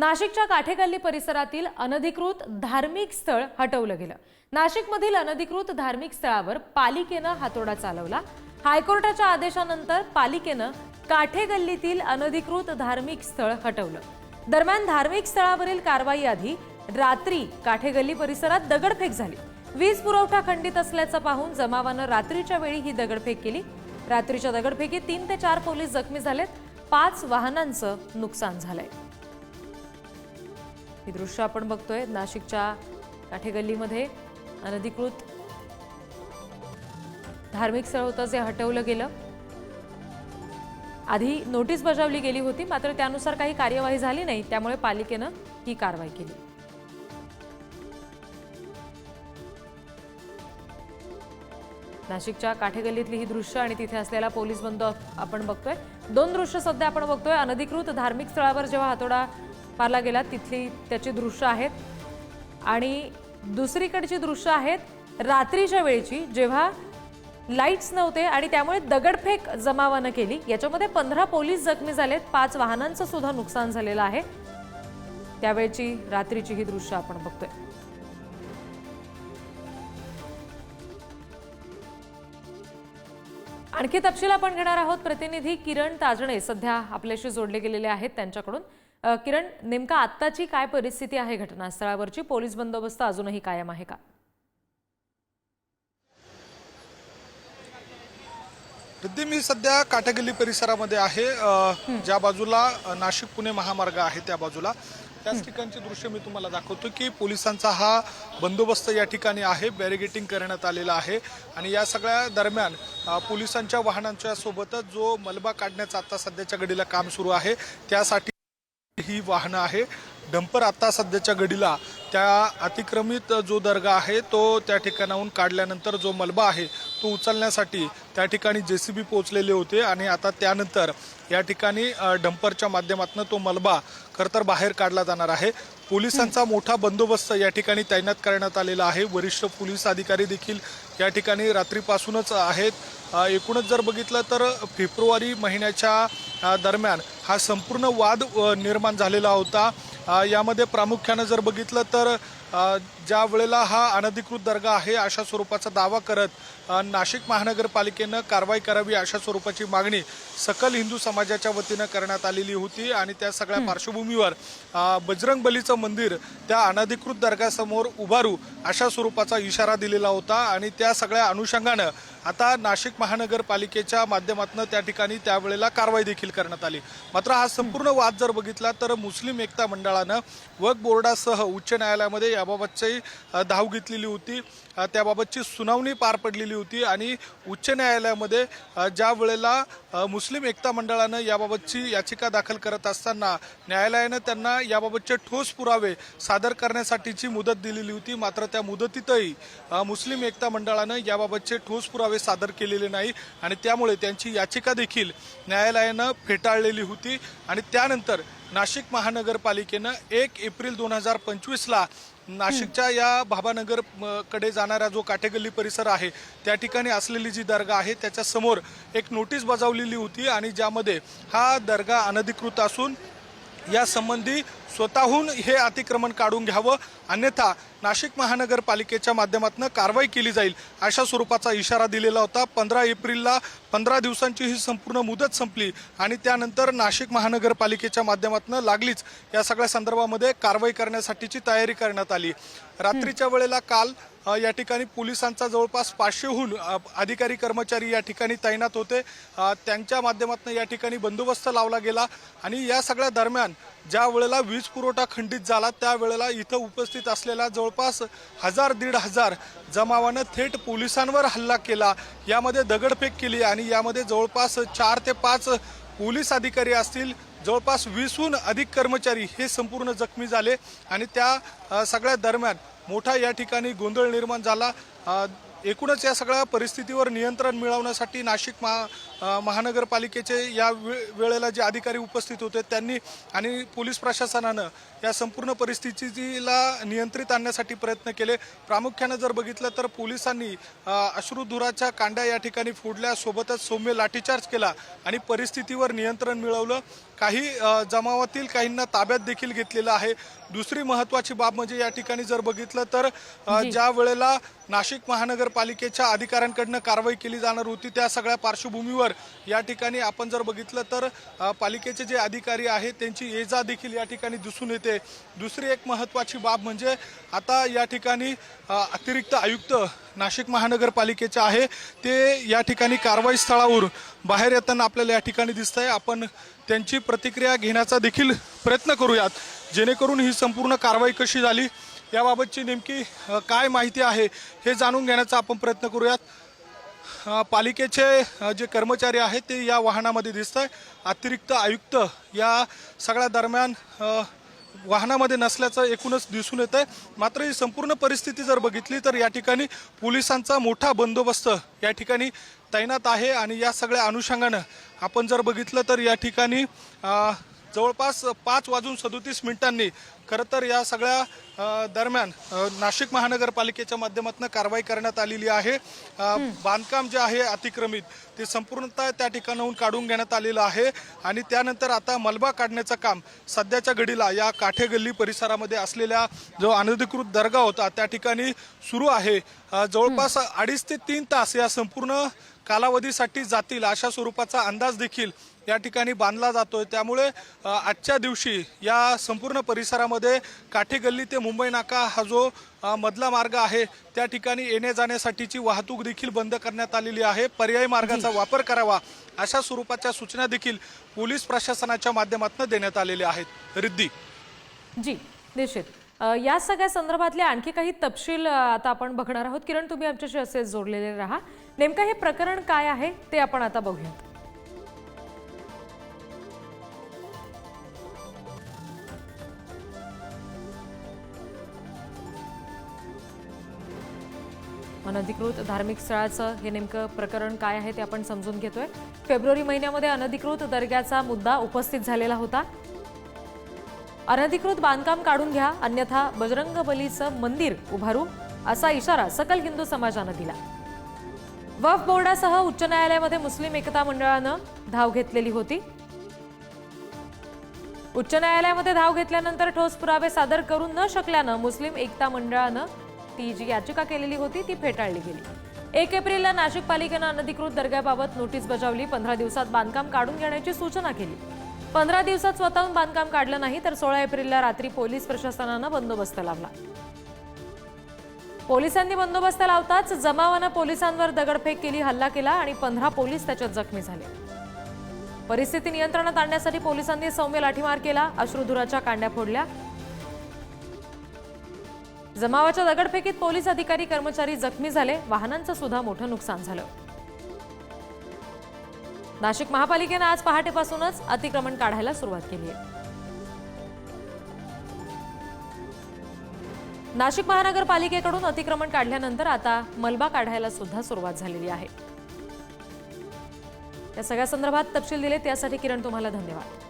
नाशिकच्या काठेगल्ली परिसरातील अनधिकृत धार्मिक स्थळ हटवलं गेलं। नाशिकमधील अनधिकृत धार्मिक स्थळावर पालिकेनं हातोडा चालवला। हायकोर्टाच्या आदेशानंतर पालिकेनं काठेगल्लीतील अनधिकृत धार्मिक स्थळ हटवलं। दरम्यान धार्मिक स्थळावरील कारवाई रात्री काठेगल्ली परिसरात दगडफेक झाली। वीज पुरवठा खंडित असल्याचं पाहून जमावानं रात्रीच्या वेळी ही दगडफेक केली। रात्रीच्या दगडफेकीत 3 ते 4 पोलीस जखमी झालेत। 5 वाहनांचं नुकसान झालंय। ही दृश्य आपण बघतोय नाशिकच्या काठेगल्लीमध्ये अनधिकृत धार्मिक स्थळ होतं जे हटवलं गेलं। आधी नोटीस बजावली गेली होती, मात्र त्यानुसार काही कार्यवाही झाली नाही, त्यामुळे पालिकेनं ही कारवाई केली। नाशिकच्या काठेगल्लीतली ही दृश्य आणि तिथे असलेला पोलीस बंदोबस्त आपण बघतोय। दोन दृश्य सध्या आपण बघतोय। अनधिकृत धार्मिक स्थळावर जेव्हा हातोडा मारला गेला तिथली त्याची दृश्य आहेत आणि दुसरीकडची दृश्य आहेत रात्रीच्या वेळची, जेव्हा लाईट्स नव्हते आणि त्यामुळे दगडफेक जमावानं केली। याच्यामध्ये 15 पोलीस जखमी झालेत। 5 वाहनांचं सुद्धा नुकसान झालेलं आहे। त्यावेळची रात्रीची ही दृश्य आपण बघतोय। आणखी तपशील आपण घेणार आहोत। प्रतिनिधी किरण ताजणे सध्या आपल्याशी जोडले गेलेले आहेत त्यांच्याकडून। किरण, नेमका आत्ताची काय परिस्थिती आहे घटनास्थळावरची? पोलीस बंदोबस्त अजूनही कायम आहे का? मी सध्या काठेगल्ली परिसरामध्ये आहे। ज्या बाजूला नाशिक पुणे महामार्ग आहे त्या बाजूला त्याच ठिकाणचे दृश्य मी तुम्हाला दाखवतो की पोलिसांचा हा बंदोबस्त या ठिकाणी आहे। बॅरिगेटिंग करण्यात आलेला आहे आणि या सगळ्या दरम्यान पोलिसांच्या वाहनांच्या सोबतच जो मलबा काढण्याचं आता सध्याच्या घडीला काम सुरू आहे त्यासाठी ही वाहनं आहे। डंपर आता सध्याच्या घडीला त्या अतिक्रमित जो दर्गा आहे तो त्या ठिकाणाहून काढल्यानंतर जो मलबा आहे तो उचलण्यासाठी त्या ठिकाणी JCB पोहोचलेले होते आणि आता त्यानंतर या ठिकाणी डंपरच्या माध्यमातून तो मलबा खरतर बाहेर काढला जाणार आहे। पोलिसांचा मोठा बंदोबस्त या ठिकाणी तैनात करण्यात आलेला आहे। वरिष्ठ पोलीस अधिकारी देखील या ठिकाणी रात्रीपासूनच आहेत। एकूणच जर बघितलं तर फेब्रुवारी महिन्याच्या दरम्यान हा संपूर्ण वाद निर्माण झालेला होता। यामध्ये प्रामुख्याने जर बघितलं तर ज्या वेळेला हा अनधिकृत दर्गा आहे अशा स्वरूपाचा दावा करत नाशिक महानगरपालिकेनं कारवाई करावी अशा स्वरूपाची मागणी सकल हिंदू समाजाच्या वतीनं करण्यात आलेली होती आणि त्या सगळ्या पार्श्वभूमीवर बजरंगबलीचं मंदिर त्या अनधिकृत दर्गासमोर उभारू अशा स्वरूपाचा इशारा दिलेला होता आणि त्या सगळ्या अनुषंगानं आता नाशिक महानगरपालिकेच्या माध्यमातून त्या ठिकाणी त्यावेळेला कारवाई देखील करण्यात आली। मात्र हा संपूर्ण वाद जर बघितला तर मुस्लिम एकता मंडळानं वक्फ बोर्डासह उच्च न्यायालयामध्ये याबाबतची धाव घेतलेली होती। त्याबाबतची सुनावणी पार पडलेली होती आणि उच्च न्यायालयामध्ये ज्या वेळेला मुस्लिम एकता मंडळानं याबाबतची याचिका दाखल करत असताना न्यायालयानं त्यांना याबाबतचे ठोस पुरावे सादर करण्यासाठीची मुदत दिलेली होती। मात्र त्या मुदतीतही मुस्लिम एकता मंडळानं याबाबतचे ठोस पुरावे सादर केलेले नाही आणि त्यामुळे त्यांची याचिका देखील न्यायालयानं फेटाळलेली होती आणि त्यानंतर नाशिक महानगरपालिकेनं 1 एप्रिल 2025ला नाशिकच्या या भाभानगर कडे जाणारा जो काठेगल्ली परिसर आहे त्या ठिकाणी असलेली जी दर्गा आहे त्याच्या समोर एक नोटीस बजावलेली होती आणि ज्यामध्ये हा दर्गा अनधिकृत असून या संबंधी स्वतःहून हे अतिक्रमण काढून घ्यावं, अन्यथा नाशिक महानगरपालिकेच्या माध्यमातून कारवाई केली जाईल अशा स्वरूपाचा इशारा दिलेला होता। 15 एप्रिलला 15 दिवसांची ही संपूर्ण मुदत संपली आणि त्यानंतर नाशिक महानगरपालिकेच्या माध्यमातून लागलीच या सगळ्या संदर्भामध्ये कारवाई करण्यासाठीची तयारी करण्यात आली। रात्रीच्या वेळेला काल या ठिकाणी पोलिसांचा जवळपास 500हून अधिकारी कर्मचारी या ठिकाणी तैनात होते। त्यांच्या माध्यमातून या ठिकाणी बंदोबस्त लावला गेला आणि या सगळ्या दरम्यान ज्या वेळेला वीज पुरवठा खंडित झाला त्यावेळेला इथं उपस्थित असलेला जवळपास 1000-1500 जमावानं थेट पोलिसांवर हल्ला केला। यामध्ये दगडफेक केली आणि यामध्ये जवळपास 4 ते 5 पोलीस अधिकारी असतील, जवळपास 20हून अधिक कर्मचारी हे संपूर्ण जखमी झाले आणि त्या सगळ्या दरम्यान मोठा या ठिकाणी गोंधळ निर्माण झाला। एकूणच या सगळ्या परिस्थितीवर नियंत्रण मिळवण्यासाठी नाशिक महानगरपालिकेचे या वेळेला जे अधिकारी उपस्थित होते त्यांनी आणि पोलीस प्रशासनानं या संपूर्ण परिस्थितीला नियंत्रित आणण्यासाठी प्रयत्न केले। प्रामुख्याने जर बघितलं तर पोलिसांनी अश्रुधुराच्या कांड्या या ठिकाणी फोडल्या, सोबतच सौम्य लाठीचार्ज केला आणि परिस्थितीवर नियंत्रण मिळवलं। काही जमावातील काहींना ताब्यात देखील घेतलेलं आहे। दुसरी महत्त्वाची बाब म्हणजे या ठिकाणी जर बघितलं तर ज्या वेळेला नाशिक महानगरपालिकेच्या अधिकाऱ्यांकडून कारवाई केली जाणार होती त्या सगळ्या पार्श्वभूमीवर या ठिकाणी आपण जर बघितलं तर पालिकेचे जे अधिकारी आहेत त्यांची ये-जा देखील या ठिकाणी दिसून येते। दुसरी एक महत्त्वाची बाब म्हणजे आता या ठिकाणी अतिरिक्त आयुक्त नाशिक महानगरपालिकेचे आहे ते या ठिकाणी कारवाई स्थळावर बाहेर येताना आपल्याला या ठिकाणी दिसतंय। आपण त्यांची प्रतिक्रिया घेण्याचा देखील प्रयत्न करूयात, जेणेकरून ही संपूर्ण कारवाई कशी झाली याबाबतची नेमकी काय माहिती आहे हे जाणून घेण्याचा आपण प्रयत्न करूयात। पालिकेचे जे कर्मचारी आहेत ते या वाहनामध्ये दिसत आहे। अतिरिक्त आयुक्त या सगळ्या दरम्यान वाहनामध्ये नसल्याचं एकूणच दिसून येत आहे। मात्र ही संपूर्ण परिस्थिती जर बघितली तर या ठिकाणी पोलिसांचा मोठा बंदोबस्त या ठिकाणी तैनात आहे आणि या सगळ्या अनुषंगानं आपण जर बघितलं तर या ठिकाणी जवळपास 5:37 खरं तर या सगळ्या दरम्यान नाशिक महानगरपालिकेच्या माध्यमातून कारवाई करण्यात आलेली आहे। बांधकाम जे आहे अतिक्रमित ते संपूर्णतः त्या ठिकाणाहून काढून घेण्यात आलेलं आहे आणि त्यानंतर आता मलबा काढण्याचं काम सध्याच्या घडीला या काठे गल्ली परिसरामध्ये असलेल्या जो अनधिकृत दर्गा होता त्या ठिकाणी सुरू आहे। जवळपास 2.5 ते 3 तास या संपूर्ण कालावधीसाठी जातील अशा स्वरूपाचा अंदाज देखील या ठिकाणी बांधला जातोय। त्यामुळे आजच्या दिवशी या संपूर्ण परिसरामध्ये काठे गल्ली ते मुंबई नाका हा जो मधला मार्ग आहे त्या ठिकाणी येण्या जाण्यासाठीची वाहतूक देखील बंद करण्यात आलेली आहे। पर्यायी मार्गाचा वापर करावा अशा स्वरूपाच्या सूचना देखील पोलीस प्रशासनाच्या माध्यमातून देण्यात आलेल्या आहेत। रिद्धी जी निश्चित या सगळ्या संदर्भातले आणखी काही तपशील आता आपण बघणार आहोत। किरण तुम्ही आमच्याशी असे जोडलेले राहा। नेमकं हे प्रकरण काय आहे ते आपण आता बघूया। अनधिकृत धार्मिक स्थळाचं हे नेमकं प्रकरण काय आहे ते आपण समजून घेतोय। फेब्रुवारी महिन्यामध्ये अनधिकृत दर्ग्याचा मुद्दा उपस्थित झालेला होता। अनधिकृत बांधकाम काढून घ्या अन्यथा बजरंग बलीचं मंदिर उभारू असा इशारा सकल हिंदू समाजानं दिला। वक्फ बोर्डासह उच्च न्यायालयामध्ये मुस्लिम एकता मंडळानं धाव घेतलेली होती। उच्च न्यायालयामध्ये धाव घेतल्यानंतर ठोस पुरावे सादर करू न शकल्यानं मुस्लिम एकता मंडळानं ती जी याचिका केलेली होती ती फेटाळली गेली। 1 एप्रिलला नाशिक पालिकेनं अनधिकृत दर्ग्याबाबत नोटीस बजावली। 15 दिवसात बांधकाम काढून घेण्याची सूचना केली। 15 दिवसात स्वतःहून बांधकाम काढलं नाही तर 16 एप्रिलला रात्री पोलीस प्रशासनानं बंदोबस्त लावला। पोलिसांनी बंदोबस्त लावताच जमावानं पोलिसांवर दगडफेक केली, हल्ला केला आणि 15 पोलीस त्याच्यात जखमी झाले। परिस्थिती नियंत्रणात आणण्यासाठी पोलिसांनी सौम्य लाठीमार केला, अश्रुधुराच्या कांड्या फोडल्या। जमावाच्या दगडफेकीत पोलीस अधिकारी कर्मचारी जखमी झाले, वाहनांचं सुद्धा मोठं नुकसान झालं। नाशिक महापालिकेनं आज पहाटेपासूनच अतिक्रमण काढायला सुरुवात केली आहे। नाशिक महानगरपालिकेकडून अतिक्रमण काढल्यानंतर आता मलबा काढायला सुद्धा सुरुवात झालेली आहे। या सगळ्या संदर्भात तपशील दिले त्यासाठी किरण तुम्हाला धन्यवाद।